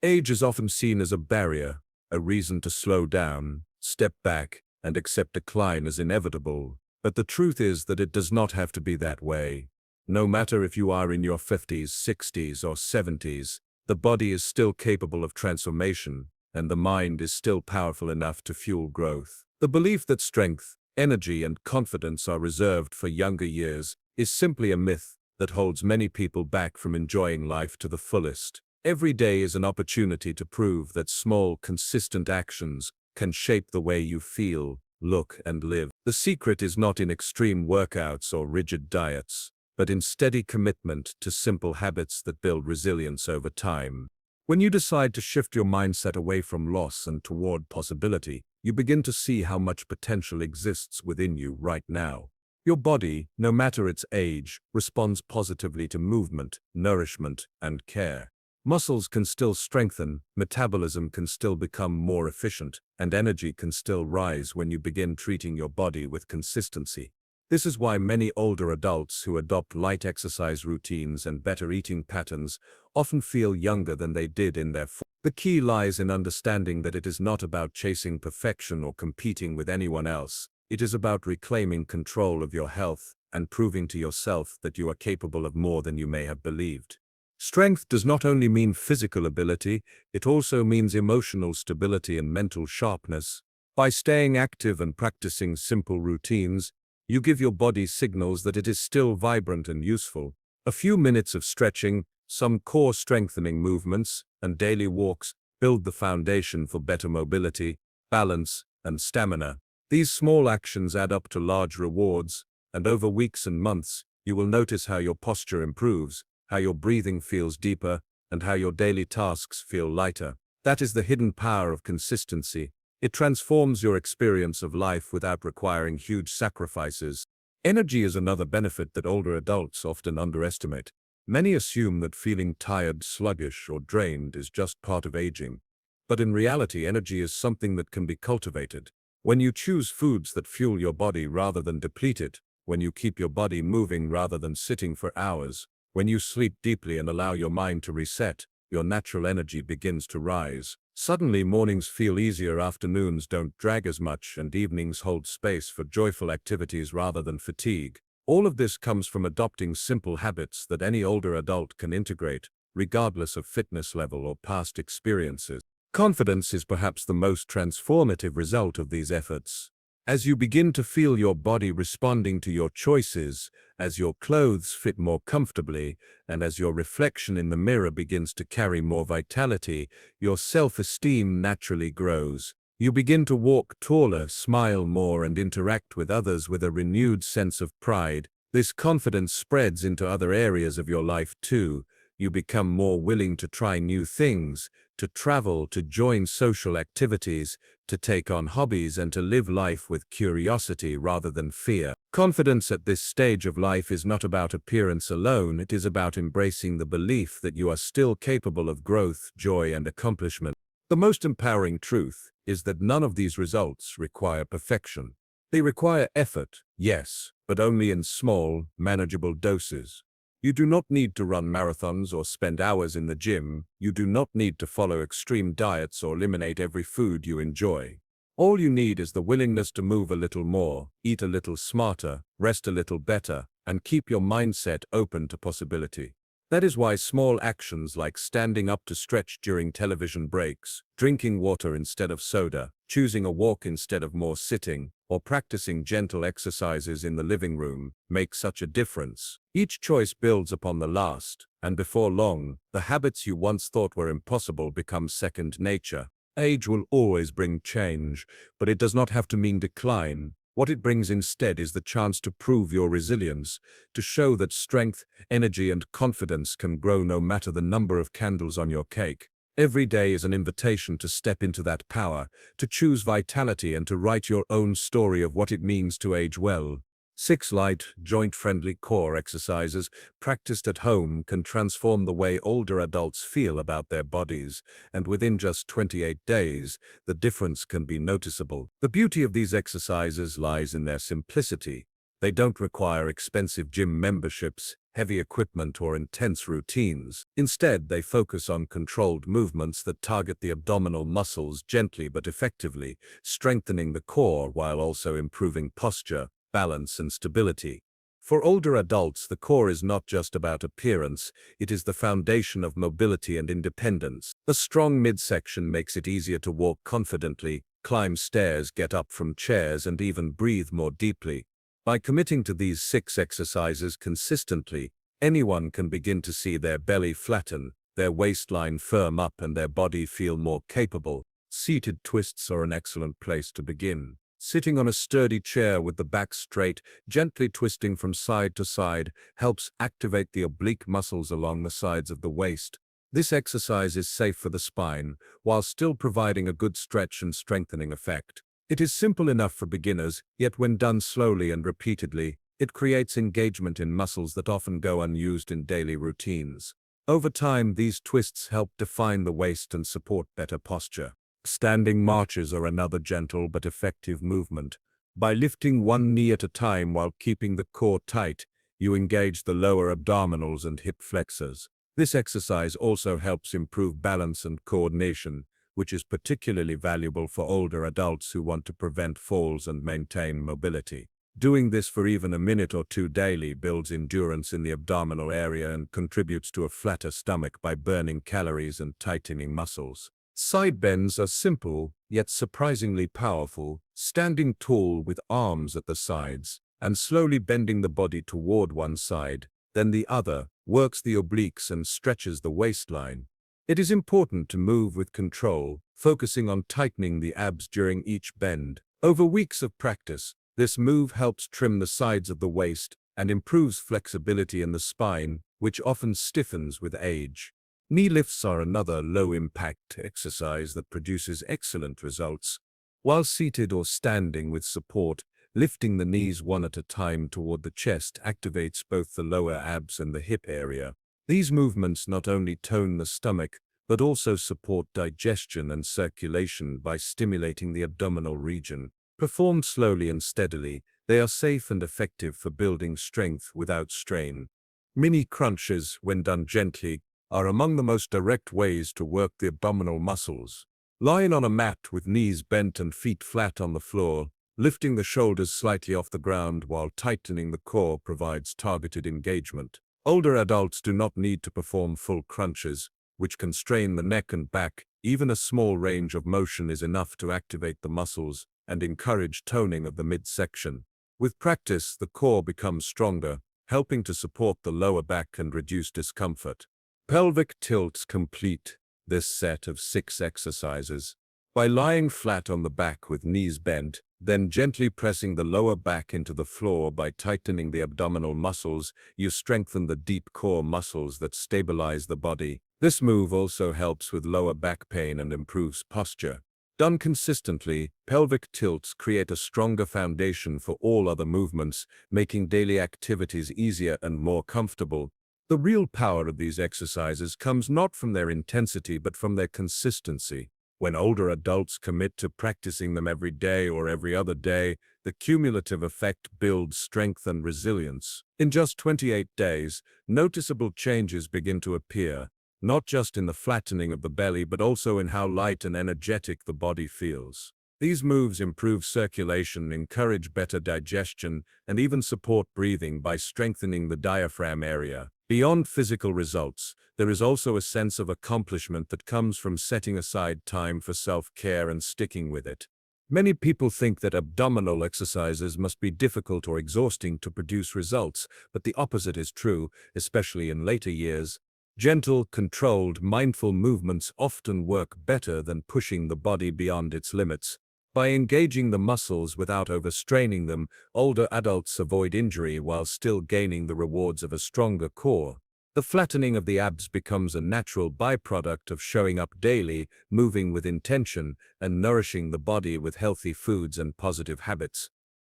Age is often seen as a barrier, a reason to slow down, step back, and accept decline as inevitable. But the truth is that it does not have to be that way. No matter if you are in your 50s, 60s, or 70s, the body is still capable of transformation, and the mind is still powerful enough to fuel growth. The belief that strength, energy, and confidence are reserved for younger years is simply a myth that holds many people back from enjoying life to the fullest. Every day is an opportunity to prove that small, consistent actions can shape the way you feel, look, and live. The secret is not in extreme workouts or rigid diets, but in steady commitment to simple habits that build resilience over time. When you decide to shift your mindset away from loss and toward possibility, you begin to see how much potential exists within you right now. Your body, no matter its age, responds positively to movement, nourishment, and care. Muscles can still strengthen, metabolism can still become more efficient, and energy can still rise when you begin treating your body with consistency. This is why many older adults who adopt light exercise routines and better eating patterns often feel younger than they did in their 40s. The key lies in understanding that it is not about chasing perfection or competing with anyone else. It is about reclaiming control of your health and proving to yourself that you are capable of more than you may have believed. Strength does not only mean physical ability, it also means emotional stability and mental sharpness. By staying active and practicing simple routines, you give your body signals that it is still vibrant and useful. A few minutes of stretching, some core strengthening movements, and daily walks build the foundation for better mobility, balance, and stamina. These small actions add up to large rewards, and over weeks and months, you will notice how your posture improves, how your breathing feels deeper, and how your daily tasks feel lighter. That is the hidden power of consistency. It transforms your experience of life without requiring huge sacrifices. Energy is another benefit that older adults often underestimate. Many assume that feeling tired, sluggish, or drained is just part of aging. But in reality, energy is something that can be cultivated. When you choose foods that fuel your body rather than deplete it, when you keep your body moving rather than sitting for hours, when you sleep deeply and allow your mind to reset, your natural energy begins to rise. Suddenly, mornings feel easier, afternoons don't drag as much, and evenings hold space for joyful activities rather than fatigue. All of this comes from adopting simple habits that any older adult can integrate, regardless of fitness level or past experiences. Confidence is perhaps the most transformative result of these efforts. As you begin to feel your body responding to your choices, as your clothes fit more comfortably, and as your reflection in the mirror begins to carry more vitality, your self-esteem naturally grows. You begin to walk taller, smile more, and interact with others with a renewed sense of pride. This confidence spreads into other areas of your life too. You become more willing to try new things, to travel, to join social activities, to take on hobbies, and to live life with curiosity rather than fear. Confidence at this stage of life is not about appearance alone, it is about embracing the belief that you are still capable of growth, joy, and accomplishment. The most empowering truth is that none of these results require perfection. They require effort, yes, but only in small, manageable doses. You do not need to run marathons or spend hours in the gym. You do not need to follow extreme diets or eliminate every food you enjoy. All you need is the willingness to move a little more, eat a little smarter, rest a little better, and keep your mindset open to possibility. That is why small actions like standing up to stretch during television breaks, drinking water instead of soda, choosing a walk instead of more sitting, or practicing gentle exercises in the living room make such a difference. Each choice builds upon the last, and before long, the habits you once thought were impossible become second nature. Age will always bring change, but it does not have to mean decline. What it brings instead is the chance to prove your resilience, to show that strength, energy, and confidence can grow no matter the number of candles on your cake. Every day is an invitation to step into that power, to choose vitality, and to write your own story of what it means to age well. 6 light, joint-friendly core exercises practiced at home can transform the way older adults feel about their bodies, and within just 28 days, the difference can be noticeable. The beauty of these exercises lies in their simplicity. They don't require expensive gym memberships, heavy equipment or intense routines. Instead, they focus on controlled movements that target the abdominal muscles gently but effectively, strengthening the core while also improving posture, balance, and stability. For older adults, the core is not just about appearance, it is the foundation of mobility and independence. A strong midsection makes it easier to walk confidently, climb stairs, get up from chairs, and even breathe more deeply. By committing to these 6 exercises consistently, anyone can begin to see their belly flatten, their waistline firm up, and their body feel more capable. Seated twists are an excellent place to begin. Sitting on a sturdy chair with the back straight, gently twisting from side to side, helps activate the oblique muscles along the sides of the waist. This exercise is safe for the spine, while still providing a good stretch and strengthening effect. It is simple enough for beginners, yet when done slowly and repeatedly, it creates engagement in muscles that often go unused in daily routines. Over time, these twists help define the waist and support better posture. Standing marches are another gentle but effective movement. By lifting one knee at a time while keeping the core tight, you engage the lower abdominals and hip flexors. This exercise also helps improve balance and coordination, which is particularly valuable for older adults who want to prevent falls and maintain mobility. Doing this for even a minute or 2 daily builds endurance in the abdominal area and contributes to a flatter stomach by burning calories and tightening muscles. Side bends are simple, yet surprisingly powerful. Standing tall with arms at the sides and slowly bending the body toward one side, then the other, works the obliques and stretches the waistline. It is important to move with control, focusing on tightening the abs during each bend. Over weeks of practice, this move helps trim the sides of the waist and improves flexibility in the spine, which often stiffens with age. Knee lifts are another low-impact exercise that produces excellent results. While seated or standing with support, lifting the knees one at a time toward the chest activates both the lower abs and the hip area. These movements not only tone the stomach, but also support digestion and circulation by stimulating the abdominal region. Performed slowly and steadily, they are safe and effective for building strength without strain. Mini crunches, when done gently, are among the most direct ways to work the abdominal muscles. Lying on a mat with knees bent and feet flat on the floor, lifting the shoulders slightly off the ground while tightening the core provides targeted engagement. Older adults do not need to perform full crunches, which can strain the neck and back. Even a small range of motion is enough to activate the muscles and encourage toning of the midsection. With practice, the core becomes stronger, helping to support the lower back and reduce discomfort. Pelvic tilts complete this set of 6 exercises. By lying flat on the back with knees bent, then gently pressing the lower back into the floor by tightening the abdominal muscles, you strengthen the deep core muscles that stabilize the body. This move also helps with lower back pain and improves posture. Done consistently, pelvic tilts create a stronger foundation for all other movements, making daily activities easier and more comfortable. The real power of these exercises comes not from their intensity but from their consistency. When older adults commit to practicing them every day or every other day, the cumulative effect builds strength and resilience. In just 28 days, noticeable changes begin to appear, not just in the flattening of the belly but also in how light and energetic the body feels. These moves improve circulation, encourage better digestion, and even support breathing by strengthening the diaphragm area. Beyond physical results, there is also a sense of accomplishment that comes from setting aside time for self-care and sticking with it. Many people think that abdominal exercises must be difficult or exhausting to produce results, but the opposite is true, especially in later years. Gentle, controlled, mindful movements often work better than pushing the body beyond its limits. By engaging the muscles without overstraining them, older adults avoid injury while still gaining the rewards of a stronger core. The flattening of the abs becomes a natural byproduct of showing up daily, moving with intention, and nourishing the body with healthy foods and positive habits.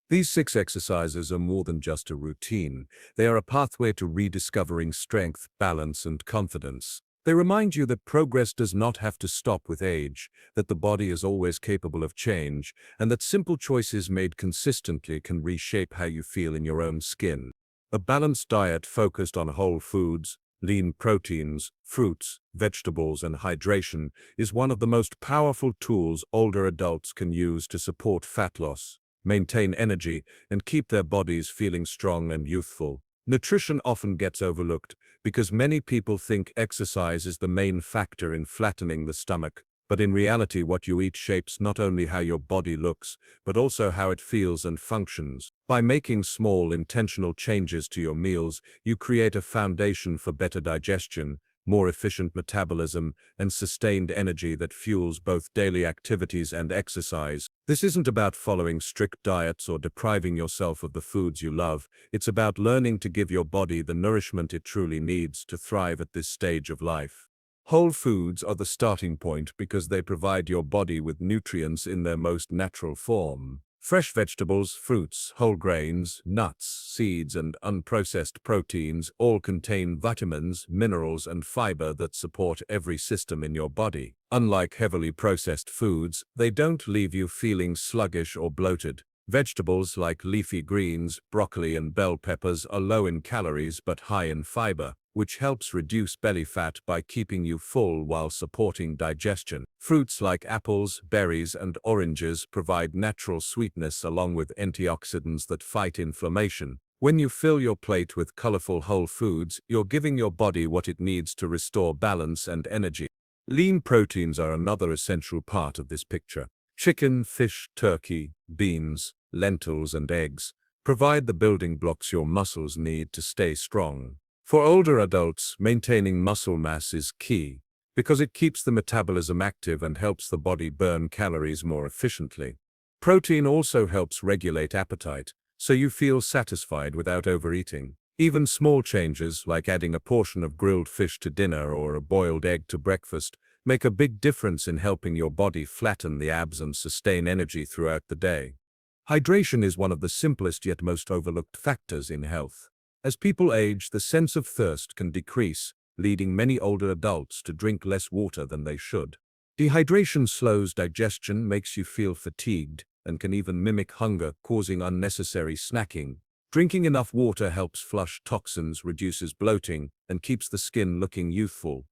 These 6 exercises are more than just a routine. They are a pathway to rediscovering strength, balance, and confidence. They remind you that progress does not have to stop with age, that the body is always capable of change, and that simple choices made consistently can reshape how you feel in your own skin. A balanced diet focused on whole foods, lean proteins, fruits, vegetables, and hydration is one of the most powerful tools older adults can use to support fat loss, maintain energy, and keep their bodies feeling strong and youthful. Nutrition often gets overlooked because many people think exercise is the main factor in flattening the stomach. But in reality, what you eat shapes not only how your body looks, but also how it feels and functions. By making small, intentional changes to your meals, you create a foundation for better digestion, more efficient metabolism, and sustained energy that fuels both daily activities and exercise. This isn't about following strict diets or depriving yourself of the foods you love. It's about learning to give your body the nourishment it truly needs to thrive at this stage of life. Whole foods are the starting point because they provide your body with nutrients in their most natural form. Fresh vegetables, fruits, whole grains, nuts, seeds, and unprocessed proteins all contain vitamins, minerals, and fiber that support every system in your body. Unlike heavily processed foods, they don't leave you feeling sluggish or bloated. Vegetables like leafy greens, broccoli, and bell peppers are low in calories but high in fiber, which helps reduce belly fat by keeping you full while supporting digestion. Fruits like apples, berries, and oranges provide natural sweetness along with antioxidants that fight inflammation. When you fill your plate with colorful whole foods, you're giving your body what it needs to restore balance and energy. Lean proteins are another essential part of this picture. Chicken, fish, turkey, beans, lentils, and eggs provide the building blocks your muscles need to stay strong. For older adults, maintaining muscle mass is key because it keeps the metabolism active and helps the body burn calories more efficiently. Protein also helps regulate appetite, so you feel satisfied without overeating. Even small changes, like adding a portion of grilled fish to dinner or a boiled egg to breakfast, make a big difference in helping your body flatten the abs and sustain energy throughout the day. Hydration is one of the simplest yet most overlooked factors in health. As people age, the sense of thirst can decrease, leading many older adults to drink less water than they should. Dehydration slows digestion, makes you feel fatigued, and can even mimic hunger, causing unnecessary snacking. Drinking enough water helps flush toxins, reduces bloating, and keeps the skin looking youthful.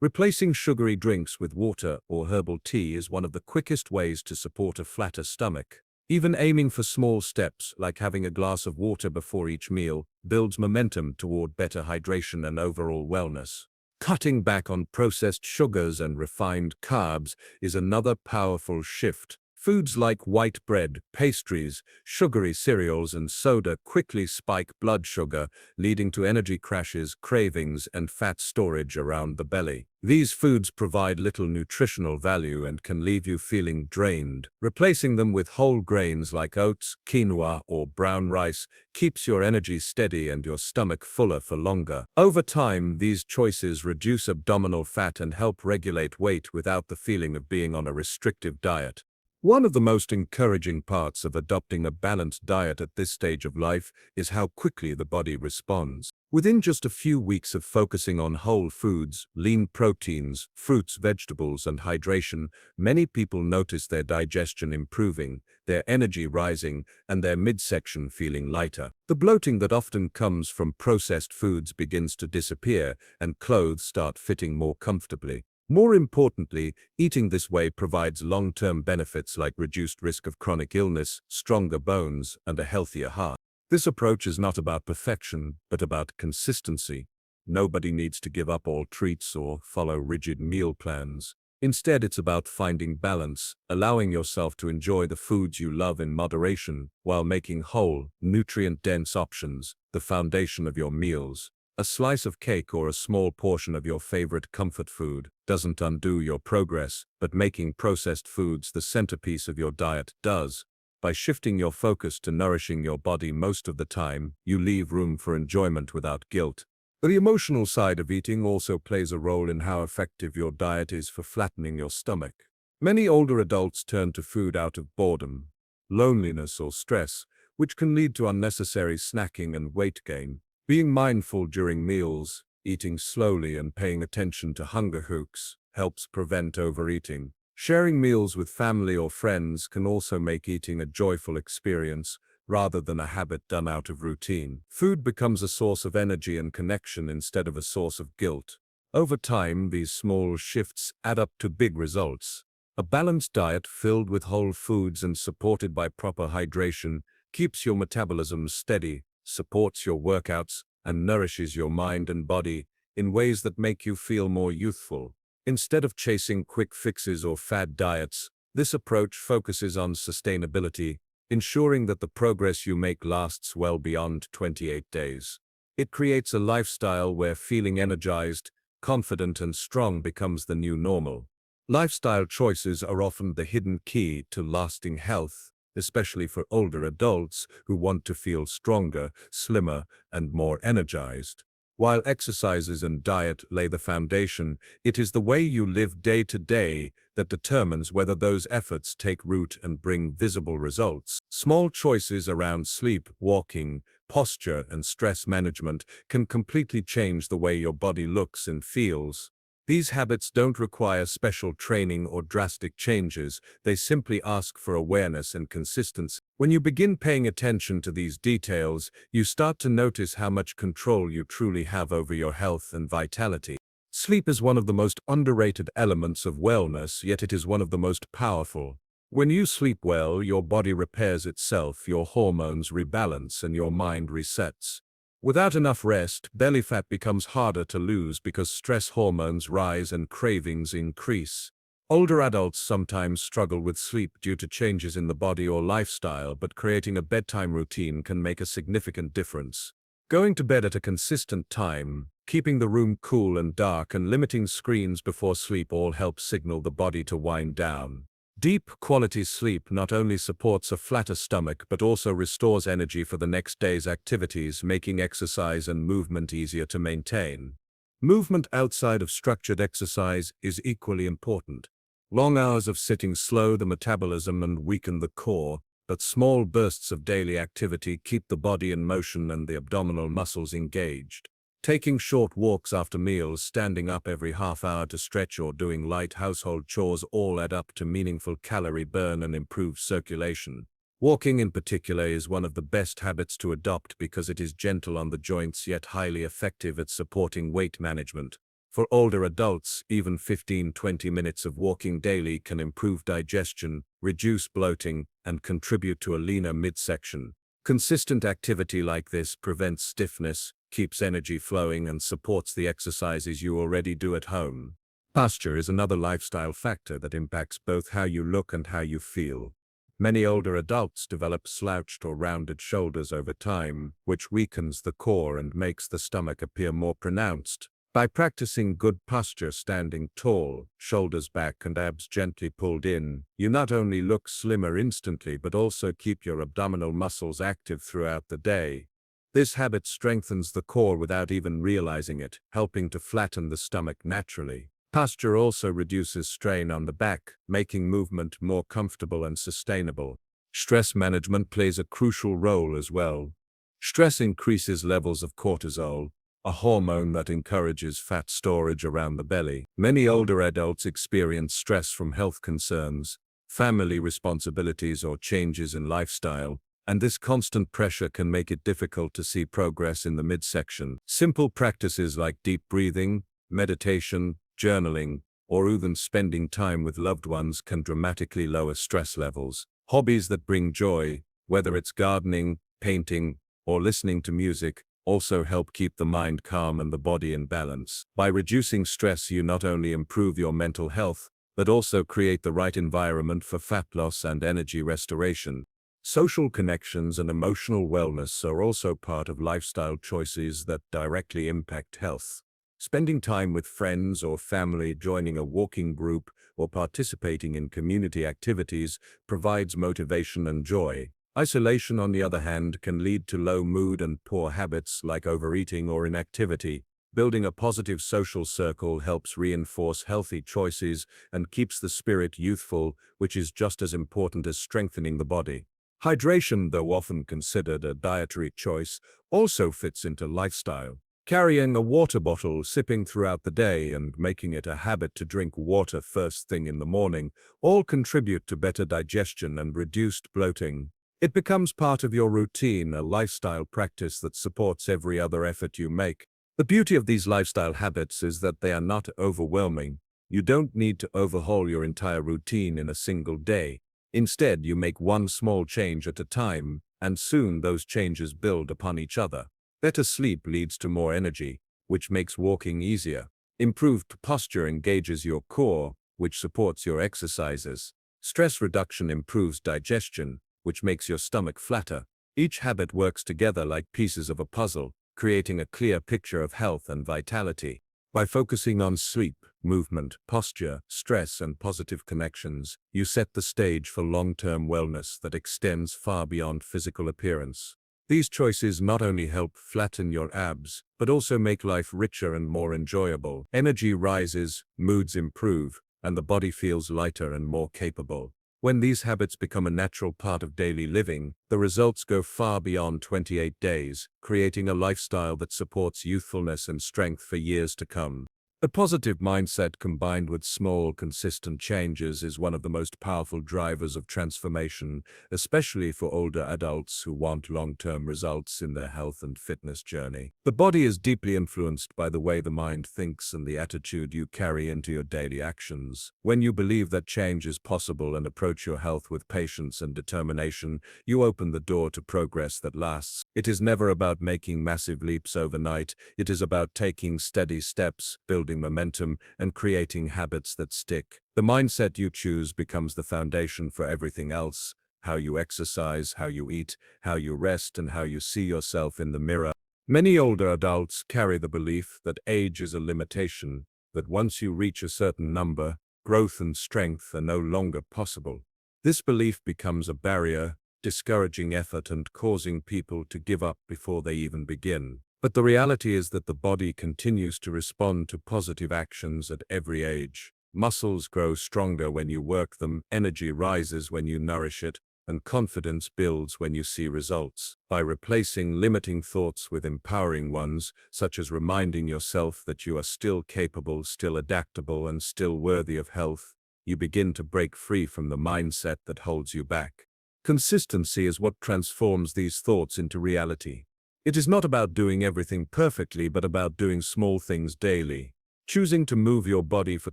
Replacing sugary drinks with water or herbal tea is one of the quickest ways to support a flatter stomach. Even aiming for small steps, like having a glass of water before each meal, builds momentum toward better hydration and overall wellness. Cutting back on processed sugars and refined carbs is another powerful shift. Foods like white bread, pastries, sugary cereals, and soda quickly spike blood sugar, leading to energy crashes, cravings, and fat storage around the belly. These foods provide little nutritional value and can leave you feeling drained. Replacing them with whole grains like oats, quinoa, or brown rice keeps your energy steady and your stomach fuller for longer. Over time, these choices reduce abdominal fat and help regulate weight without the feeling of being on a restrictive diet. One of the most encouraging parts of adopting a balanced diet at this stage of life is how quickly the body responds. Within just a few weeks of focusing on whole foods, lean proteins, fruits, vegetables, and hydration, many people notice their digestion improving, their energy rising, and their midsection feeling lighter. The bloating that often comes from processed foods begins to disappear, and clothes start fitting more comfortably. More importantly, eating this way provides long-term benefits like reduced risk of chronic illness, stronger bones, and a healthier heart. This approach is not about perfection, but about consistency. Nobody needs to give up all treats or follow rigid meal plans. Instead, it's about finding balance, allowing yourself to enjoy the foods you love in moderation, while making whole, nutrient-dense options the foundation of your meals. A slice of cake or a small portion of your favorite comfort food doesn't undo your progress, but making processed foods the centerpiece of your diet does. By shifting your focus to nourishing your body most of the time, you leave room for enjoyment without guilt. The emotional side of eating also plays a role in how effective your diet is for flattening your stomach. Many older adults turn to food out of boredom, loneliness, or stress, which can lead to unnecessary snacking and weight gain. Being mindful during meals, eating slowly, and paying attention to hunger hooks helps prevent overeating. Sharing meals with family or friends can also make eating a joyful experience, rather than a habit done out of routine. Food becomes a source of energy and connection instead of a source of guilt. Over time, these small shifts add up to big results. A balanced diet filled with whole foods and supported by proper hydration keeps your metabolism steady, supports your workouts, and nourishes your mind and body in ways that make you feel more youthful. Instead of chasing quick fixes or fad diets, this approach focuses on sustainability, ensuring that the progress you make lasts well beyond 28 days. It creates a lifestyle where feeling energized, confident, and strong becomes the new normal. Lifestyle choices are often the hidden key to lasting health, especially for older adults who want to feel stronger, slimmer, and more energized. While exercises and diet lay the foundation, it is the way you live day to day that determines whether those efforts take root and bring visible results. Small choices around sleep, walking, posture, and stress management can completely change the way your body looks and feels. These habits don't require special training or drastic changes, they simply ask for awareness and consistency. When you begin paying attention to these details, you start to notice how much control you truly have over your health and vitality. Sleep is one of the most underrated elements of wellness, yet it is one of the most powerful. When you sleep well, your body repairs itself, your hormones rebalance, and your mind resets. Without enough rest, belly fat becomes harder to lose because stress hormones rise and cravings increase. Older adults sometimes struggle with sleep due to changes in the body or lifestyle, but creating a bedtime routine can make a significant difference. Going to bed at a consistent time, keeping the room cool and dark, and limiting screens before sleep all help signal the body to wind down. Deep, quality sleep not only supports a flatter stomach but also restores energy for the next day's activities, making exercise and movement easier to maintain. Movement outside of structured exercise is equally important. Long hours of sitting slow the metabolism and weaken the core, but small bursts of daily activity keep the body in motion and the abdominal muscles engaged. Taking short walks after meals, standing up every half hour to stretch, or doing light household chores all add up to meaningful calorie burn and improved circulation. Walking in particular is one of the best habits to adopt because it is gentle on the joints yet highly effective at supporting weight management. For older adults, even 15-20 minutes of walking daily can improve digestion, reduce bloating, and contribute to a leaner midsection. Consistent activity like this prevents stiffness, keeps energy flowing, and supports the exercises you already do at home. Posture is another lifestyle factor that impacts both how you look and how you feel. Many older adults develop slouched or rounded shoulders over time, which weakens the core and makes the stomach appear more pronounced. By practicing good posture, standing tall, shoulders back and abs gently pulled in, you not only look slimmer instantly but also keep your abdominal muscles active throughout the day. This habit strengthens the core without even realizing it, helping to flatten the stomach naturally. Posture also reduces strain on the back, making movement more comfortable and sustainable. Stress management plays a crucial role as well. Stress increases levels of cortisol, a hormone that encourages fat storage around the belly. Many older adults experience stress from health concerns, family responsibilities, or changes in lifestyle, and this constant pressure can make it difficult to see progress in the midsection. Simple practices like deep breathing, meditation, journaling, or even spending time with loved ones can dramatically lower stress levels. Hobbies that bring joy, whether it's gardening, painting, or listening to music, also help keep the mind calm and the body in balance. By reducing stress, you not only improve your mental health, but also create the right environment for fat loss and energy restoration. Social connections and emotional wellness are also part of lifestyle choices that directly impact health. Spending time with friends or family, joining a walking group, or participating in community activities provides motivation and joy. Isolation, on the other hand, can lead to low mood and poor habits like overeating or inactivity. Building a positive social circle helps reinforce healthy choices and keeps the spirit youthful, which is just as important as strengthening the body. Hydration, though often considered a dietary choice, also fits into lifestyle. Carrying a water bottle, sipping throughout the day, and making it a habit to drink water first thing in the morning all contribute to better digestion and reduced bloating. It becomes part of your routine, a lifestyle practice that supports every other effort you make. The beauty of these lifestyle habits is that they are not overwhelming. You don't need to overhaul your entire routine in a single day. Instead, you make one small change at a time, and soon those changes build upon each other. Better sleep leads to more energy, which makes walking easier. Improved posture engages your core, which supports your exercises. Stress reduction improves digestion, which makes your stomach flatter. Each habit works together like pieces of a puzzle, creating a clear picture of health and vitality. By focusing on sleep, movement, posture, stress, and positive connections, you set the stage for long-term wellness that extends far beyond physical appearance. These choices not only help flatten your abs, but also make life richer and more enjoyable. Energy rises, moods improve, and the body feels lighter and more capable. When these habits become a natural part of daily living, the results go far beyond 28 days, creating a lifestyle that supports youthfulness and strength for years to come. A positive mindset combined with small, consistent changes is one of the most powerful drivers of transformation, especially for older adults who want long-term results in their health and fitness journey. The body is deeply influenced by the way the mind thinks and the attitude you carry into your daily actions. When you believe that change is possible and approach your health with patience and determination, you open the door to progress that lasts. It is never about making massive leaps overnight. It is about taking steady steps, building momentum, and creating habits that stick. The mindset you choose becomes the foundation for everything else: how you exercise, how you eat, how you rest, and how you see yourself in the mirror. Many older adults carry the belief that age is a limitation, that once you reach a certain number, growth and strength are no longer possible. This belief becomes a barrier, discouraging effort and causing people to give up before they even begin. But the reality is that the body continues to respond to positive actions at every age. Muscles grow stronger when you work them, energy rises when you nourish it, and confidence builds when you see results. By replacing limiting thoughts with empowering ones, such as reminding yourself that you are still capable, still adaptable, and still worthy of health, you begin to break free from the mindset that holds you back. Consistency is what transforms these thoughts into reality. It is not about doing everything perfectly, but about doing small things daily. Choosing to move your body for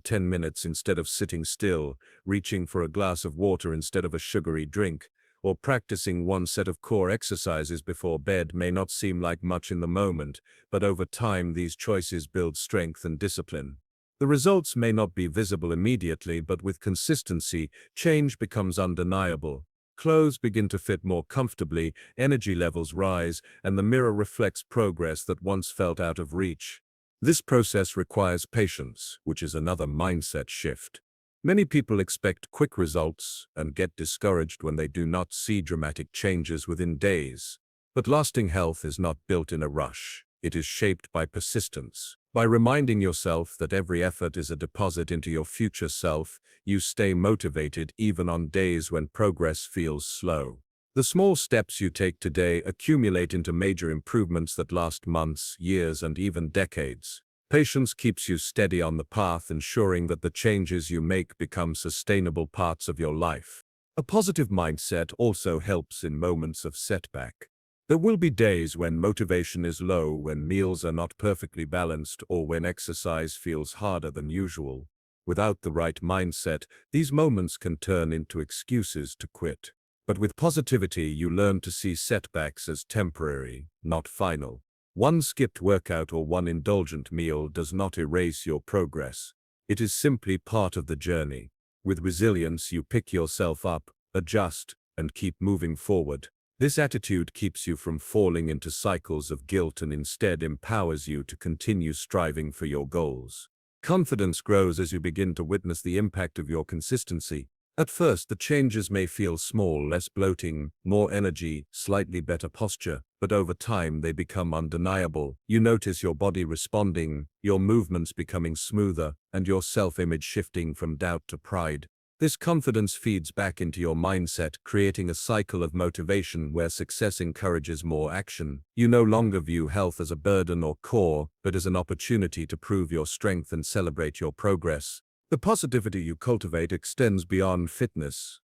10 minutes instead of sitting still, reaching for a glass of water instead of a sugary drink, or practicing one set of core exercises before bed may not seem like much in the moment, but over time these choices build strength and discipline. The results may not be visible immediately, but with consistency, change becomes undeniable. Clothes begin to fit more comfortably, energy levels rise, and the mirror reflects progress that once felt out of reach. This process requires patience, which is another mindset shift. Many people expect quick results and get discouraged when they do not see dramatic changes within days. But lasting health is not built in a rush. It is shaped by persistence. By reminding yourself that every effort is a deposit into your future self, you stay motivated even on days when progress feels slow. The small steps you take today accumulate into major improvements that last months, years, and even decades. Patience keeps you steady on the path, ensuring that the changes you make become sustainable parts of your life. A positive mindset also helps in moments of setback. There will be days when motivation is low, when meals are not perfectly balanced, or when exercise feels harder than usual. Without the right mindset, these moments can turn into excuses to quit. But with positivity, you learn to see setbacks as temporary, not final. One skipped workout or one indulgent meal does not erase your progress. It is simply part of the journey. With resilience, you pick yourself up, adjust, and keep moving forward. This attitude keeps you from falling into cycles of guilt and instead empowers you to continue striving for your goals. Confidence grows as you begin to witness the impact of your consistency. At first, the changes may feel small: less bloating, more energy, slightly better posture, but over time they become undeniable. You notice your body responding, your movements becoming smoother, and your self-image shifting from doubt to pride. This confidence feeds back into your mindset, creating a cycle of motivation where success encourages more action. You no longer view health as a burden or chore, but as an opportunity to prove your strength and celebrate your progress. The positivity you cultivate extends beyond fitness.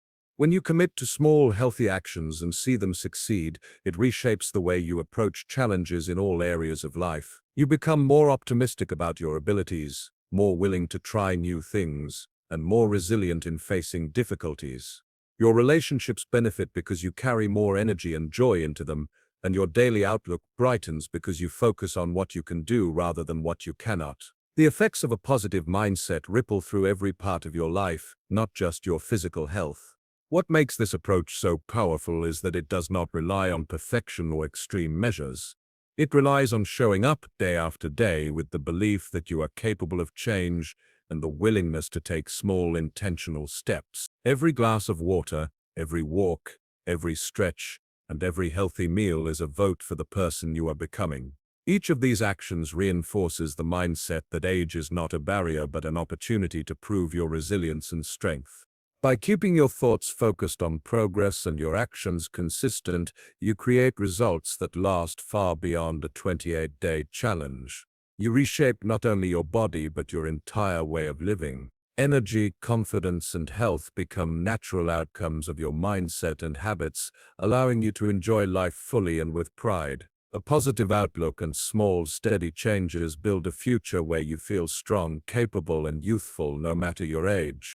When you commit to small, healthy actions and see them succeed, it reshapes the way you approach challenges in all areas of life. You become more optimistic about your abilities, more willing to try new things, and more resilient in facing difficulties. Your relationships benefit because you carry more energy and joy into them, and your daily outlook brightens because you focus on what you can do rather than what you cannot. The effects of a positive mindset ripple through every part of your life, not just your physical health. What makes this approach so powerful is that it does not rely on perfection or extreme measures. It relies on showing up day after day with the belief that you are capable of change and the willingness to take small intentional steps. Every glass of water, every walk, every stretch, and every healthy meal is a vote for the person you are becoming. Each of these actions reinforces the mindset that age is not a barrier but an opportunity to prove your resilience and strength. By keeping your thoughts focused on progress and your actions consistent, you create results that last far beyond a 28-day challenge. You reshape not only your body but your entire way of living. Energy, confidence, and health become natural outcomes of your mindset and habits, allowing you to enjoy life fully and with pride. A positive outlook and small, steady changes build a future where you feel strong, capable, and youthful no matter your age.